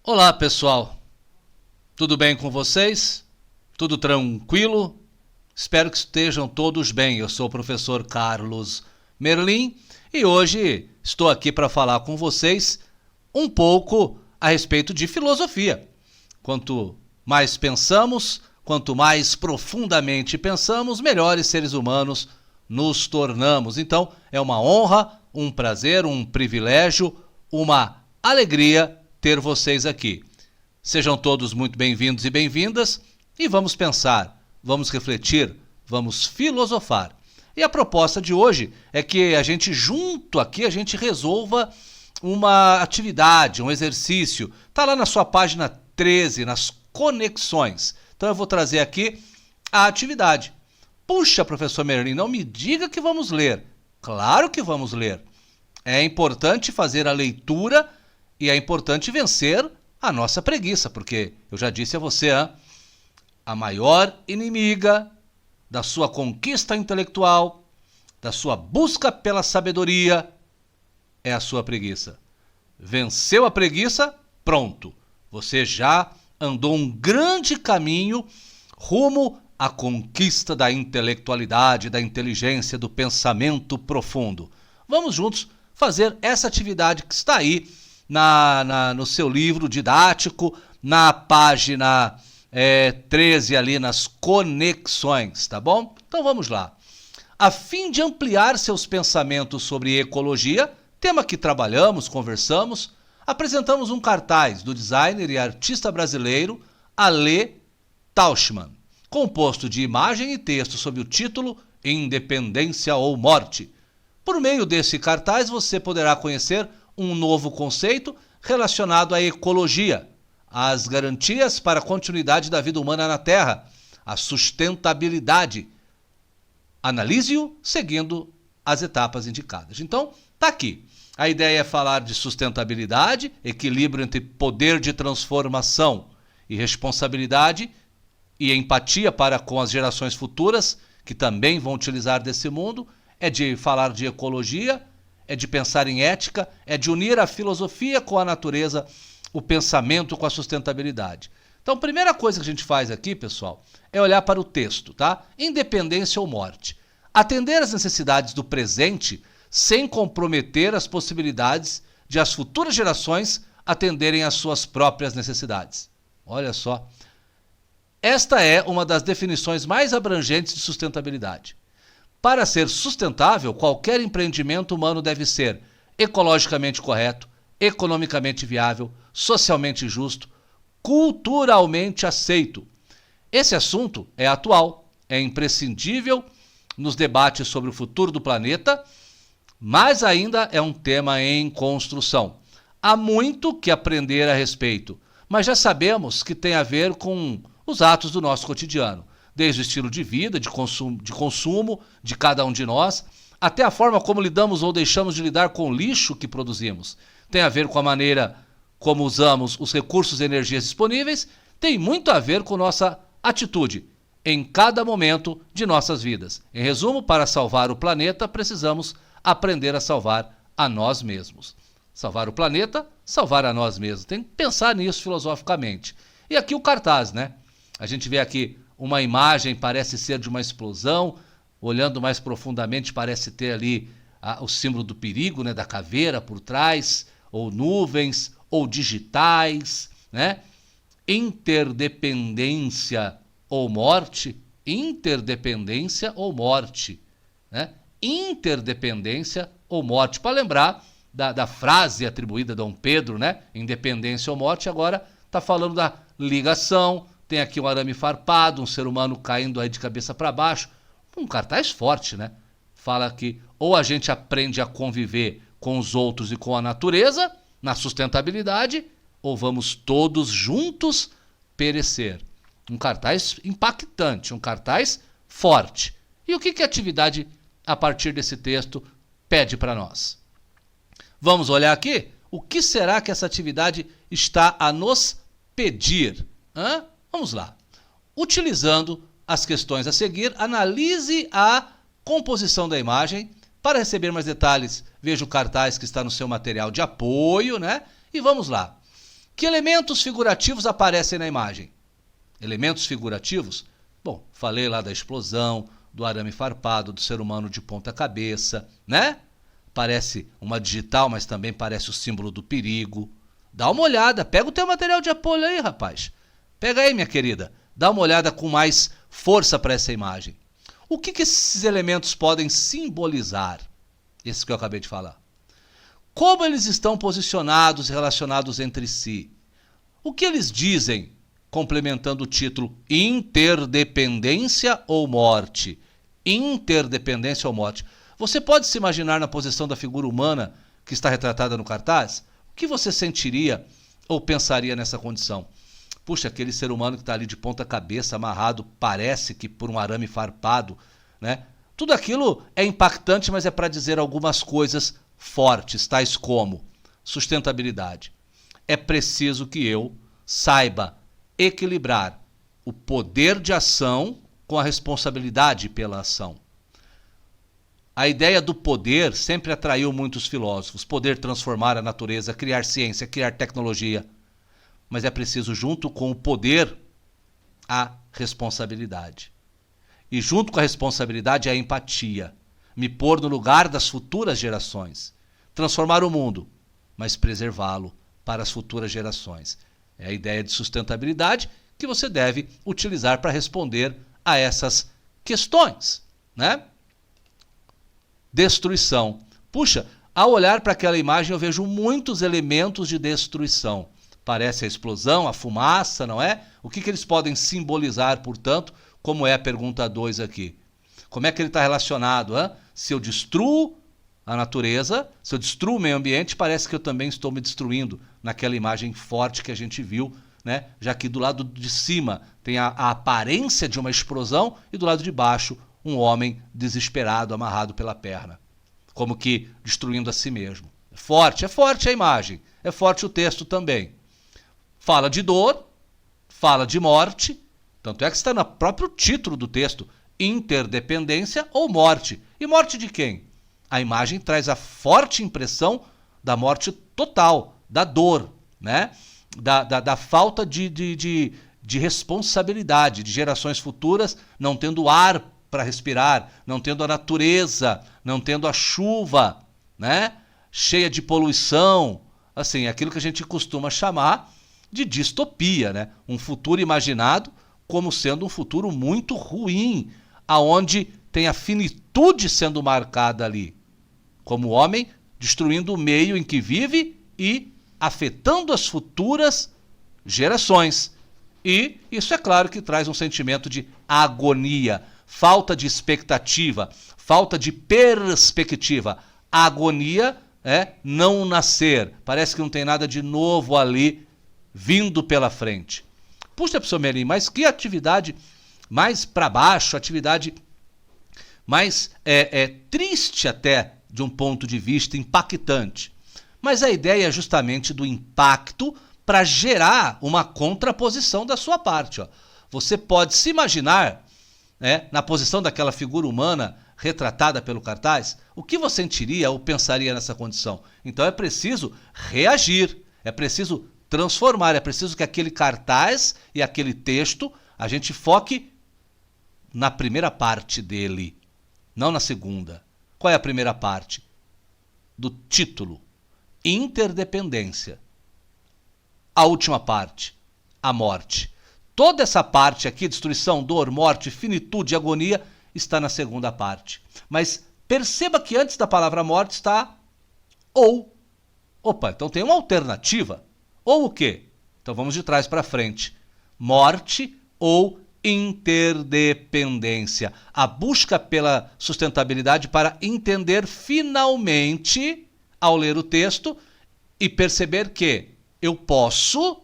Olá, pessoal. Tudo bem com vocês? Tudo tranquilo? Espero que estejam todos bem. Eu sou o professor Carlos Merlin e hoje estou aqui para falar com vocês um pouco a respeito de filosofia. Quanto mais pensamos, quanto mais profundamente pensamos, melhores seres humanos nos tornamos. Então, é uma honra, um prazer, um privilégio, uma alegria ter vocês aqui. Sejam todos muito bem-vindos e bem-vindas e vamos pensar, vamos refletir, vamos filosofar. E a proposta de hoje é que a gente junto aqui, a gente resolva uma atividade, um exercício. Está lá na sua página 13, nas conexões. Então eu vou trazer aqui a atividade. Puxa, professor Merlin, não me diga que vamos ler. Claro que vamos ler. É importante fazer a leitura e é importante vencer a nossa preguiça, porque eu já disse a você, a maior inimiga da sua conquista intelectual, da sua busca pela sabedoria, é a sua preguiça. Venceu a preguiça, pronto. Você já andou um grande caminho rumo à conquista da intelectualidade, da inteligência, do pensamento profundo. Vamos juntos fazer essa atividade que está aí no seu livro didático, na página 13 ali nas conexões, tá bom? Então vamos lá. A fim de ampliar seus pensamentos sobre ecologia, tema que trabalhamos, conversamos, apresentamos um cartaz do designer e artista brasileiro Alê Tauchmann, composto de imagem e texto sob o título Independência ou Morte. Por meio desse cartaz você poderá conhecer um novo conceito relacionado à ecologia, às garantias para a continuidade da vida humana na Terra, a sustentabilidade. Analise-o seguindo as etapas indicadas. Então, tá aqui. A ideia é falar de sustentabilidade, equilíbrio entre poder de transformação e responsabilidade e empatia para com as gerações futuras, que também vão utilizar desse mundo. É de falar de ecologia, é de pensar em ética, é de unir a filosofia com a natureza, o pensamento com a sustentabilidade. Então, a primeira coisa que a gente faz aqui, pessoal, é olhar para o texto, tá? Independência ou morte. Atender às necessidades do presente sem comprometer as possibilidades de as futuras gerações atenderem às suas próprias necessidades. Olha só. Esta é uma das definições mais abrangentes de sustentabilidade. Para ser sustentável, qualquer empreendimento humano deve ser ecologicamente correto, economicamente viável, socialmente justo, culturalmente aceito. Esse assunto é atual, é imprescindível nos debates sobre o futuro do planeta, mas ainda é um tema em construção. Há muito que aprender a respeito, mas já sabemos que tem a ver com os atos do nosso cotidiano. Desde o estilo de vida, de consumo de cada um de nós, até a forma como lidamos ou deixamos de lidar com o lixo que produzimos. Tem a ver com a maneira como usamos os recursos e energias disponíveis, tem muito a ver com nossa atitude em cada momento de nossas vidas. Em resumo, para salvar o planeta, precisamos aprender a salvar a nós mesmos. Salvar o planeta, salvar a nós mesmos. Tem que pensar nisso filosoficamente. E aqui o cartaz, né? A gente vê aqui uma imagem, parece ser de uma explosão, olhando mais profundamente parece ter ali o símbolo do perigo, né, da caveira por trás, ou nuvens, ou digitais, né? Interdependência ou morte, interdependência ou morte, né? Interdependência ou morte, para lembrar da frase atribuída a Dom Pedro, né? Independência ou morte, agora está falando da ligação. Tem aqui um arame farpado, um ser humano caindo aí de cabeça para baixo. Um cartaz forte, né? Fala que ou a gente aprende a conviver com os outros e com a natureza, na sustentabilidade, ou vamos todos juntos perecer. Um cartaz impactante, um cartaz forte. E o que a atividade, a partir desse texto, pede para nós? Vamos olhar aqui? O que será que essa atividade está a nos pedir? Vamos lá. Utilizando as questões a seguir, analise a composição da imagem. Para receber mais detalhes, veja o cartaz que está no seu material de apoio, né? E vamos lá. Que elementos figurativos aparecem na imagem? Elementos figurativos? Bom, falei lá da explosão, do arame farpado, do ser humano de ponta cabeça, né? Parece uma digital, mas também parece o símbolo do perigo. Dá uma olhada, pega o teu material de apoio aí, rapaz. Pega aí, minha querida. Dá uma olhada com mais força para essa imagem. O que esses elementos podem simbolizar? Esse que eu acabei de falar. Como eles estão posicionados e relacionados entre si? O que eles dizem, complementando o título Interdependência ou Morte? Interdependência ou morte. Você pode se imaginar na posição da figura humana que está retratada no cartaz? O que você sentiria ou pensaria nessa condição? Puxa, aquele ser humano que está ali de ponta cabeça, amarrado, parece que por um arame farpado, né? Tudo aquilo é impactante, mas é para dizer algumas coisas fortes, tais como sustentabilidade. É preciso que eu saiba equilibrar o poder de ação com a responsabilidade pela ação. A ideia do poder sempre atraiu muitos filósofos. Poder transformar a natureza, criar ciência, criar tecnologia. Mas é preciso, junto com o poder, a responsabilidade. E junto com a responsabilidade, a empatia. Me pôr no lugar das futuras gerações. Transformar o mundo, mas preservá-lo para as futuras gerações. É a ideia de sustentabilidade que você deve utilizar para responder a essas questões, né? Destruição. Puxa, ao olhar para aquela imagem eu vejo muitos elementos de destruição. Parece a explosão, a fumaça, não é? O que eles podem simbolizar, portanto, como é a pergunta 2 aqui? Como é que ele está relacionado? Hein? Se eu destruo a natureza, se eu destruo o meio ambiente, parece que eu também estou me destruindo naquela imagem forte que a gente viu, né? Já que do lado de cima tem a aparência de uma explosão e do lado de baixo um homem desesperado, amarrado pela perna, como que destruindo a si mesmo. É forte a imagem, é forte o texto também. Fala de dor, fala de morte, tanto é que está no próprio título do texto, interdependência ou morte. E morte de quem? A imagem traz a forte impressão da morte total, da dor, né? Da falta de responsabilidade, de gerações futuras não tendo ar para respirar, não tendo a natureza, não tendo a chuva, né? Cheia de poluição, assim, aquilo que a gente costuma chamar de distopia, né? Um futuro imaginado como sendo um futuro muito ruim, aonde tem a finitude sendo marcada ali, como o homem destruindo o meio em que vive e afetando as futuras gerações. E isso é claro que traz um sentimento de agonia, falta de expectativa, falta de perspectiva. A agonia é não nascer. Parece que não tem nada de novo ali vindo pela frente. Puxa, professor Melim, mas que atividade mais para baixo, atividade mais triste até de um ponto de vista impactante. Mas a ideia é justamente do impacto para gerar uma contraposição da sua parte. Ó. Você pode se imaginar, né, na posição daquela figura humana retratada pelo cartaz, o que você sentiria ou pensaria nessa condição? Então é preciso reagir, é preciso transformar, é preciso que aquele cartaz e aquele texto a gente foque na primeira parte dele, não na segunda. Qual é a primeira parte? Do título, interdependência. A última parte, a morte. Toda essa parte aqui, destruição, dor, morte, finitude, agonia, está na segunda parte. Mas perceba que antes da palavra morte está ou. Opa, então tem uma alternativa. Ou o quê? Então vamos de trás para frente. Morte ou interdependência. A busca pela sustentabilidade para entender finalmente, ao ler o texto, e perceber que eu posso,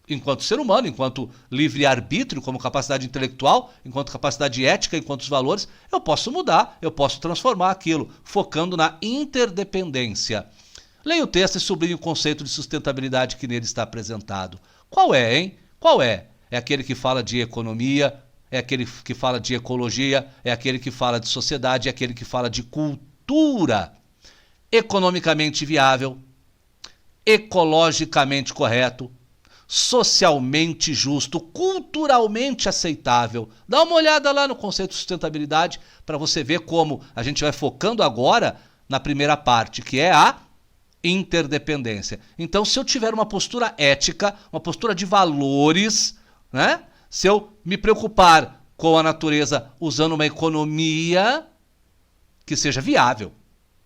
enquanto ser humano, enquanto livre-arbítrio, como capacidade intelectual, enquanto capacidade ética, enquanto os valores, eu posso mudar, eu posso transformar aquilo, focando na interdependência. Leia o texto e sublinhe o conceito de sustentabilidade que nele está apresentado. Qual é, hein? Qual é? É aquele que fala de economia, é aquele que fala de ecologia, é aquele que fala de sociedade, é aquele que fala de cultura. Economicamente viável, ecologicamente correto, socialmente justo, culturalmente aceitável. Dá uma olhada lá no conceito de sustentabilidade para você ver como a gente vai focando agora na primeira parte, que é a interdependência. Então, se eu tiver uma postura ética, uma postura de valores, né? Se eu me preocupar com a natureza usando uma economia que seja viável,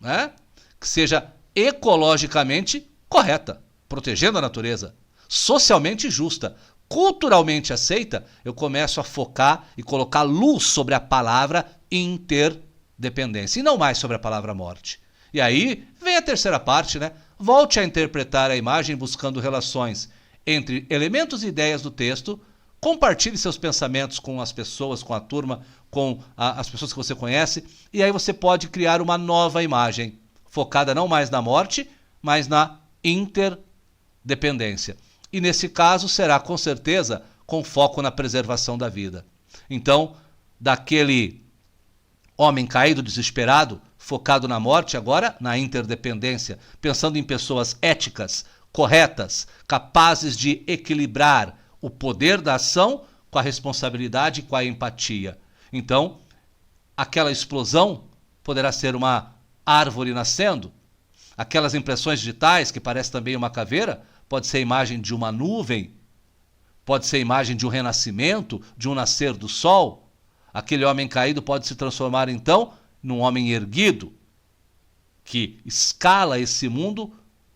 né? Que seja ecologicamente correta, protegendo a natureza, socialmente justa, culturalmente aceita, eu começo a focar e colocar luz sobre a palavra interdependência e não mais sobre a palavra morte. E aí vem a terceira parte, né? Volte a interpretar a imagem buscando relações entre elementos e ideias do texto, compartilhe seus pensamentos com as pessoas, com a turma, com as pessoas que você conhece, e aí você pode criar uma nova imagem, focada não mais na morte, mas na interdependência. E nesse caso será com certeza com foco na preservação da vida. Então, daquele homem caído, desesperado, focado na morte, agora na interdependência, pensando em pessoas éticas, corretas, capazes de equilibrar o poder da ação com a responsabilidade e com a empatia. Então, aquela explosão poderá ser uma árvore nascendo, aquelas impressões digitais, que parece também uma caveira, pode ser a imagem de uma nuvem, pode ser a imagem de um renascimento, de um nascer do sol. Aquele homem caído pode se transformar, então, num homem erguido, que escala esse mundo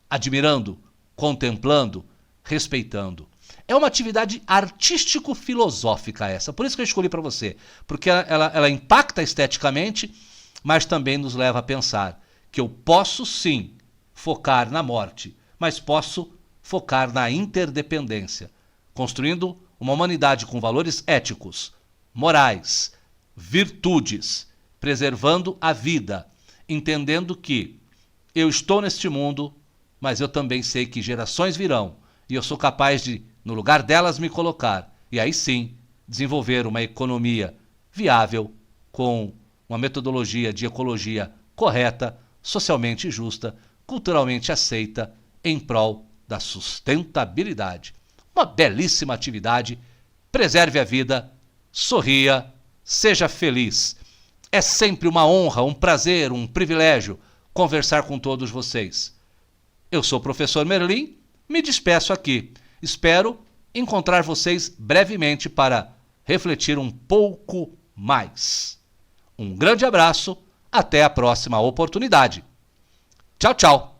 admirando, contemplando, respeitando. É uma atividade artístico-filosófica essa, por isso que eu escolhi para você, porque ela impacta esteticamente, mas também nos leva a pensar que eu posso sim focar na morte, mas posso focar na interdependência, construindo uma humanidade com valores éticos, morais, virtudes, preservando a vida, entendendo que eu estou neste mundo, mas eu também sei que gerações virão e eu sou capaz de, no lugar delas, me colocar e aí sim desenvolver uma economia viável com uma metodologia de ecologia correta, socialmente justa, culturalmente aceita, em prol da sustentabilidade. Uma belíssima atividade. Preserve a vida, sorria, seja feliz. É sempre uma honra, um prazer, um privilégio conversar com todos vocês. Eu sou o professor Merlin, me despeço aqui. Espero encontrar vocês brevemente para refletir um pouco mais. Um grande abraço, até a próxima oportunidade. Tchau, tchau.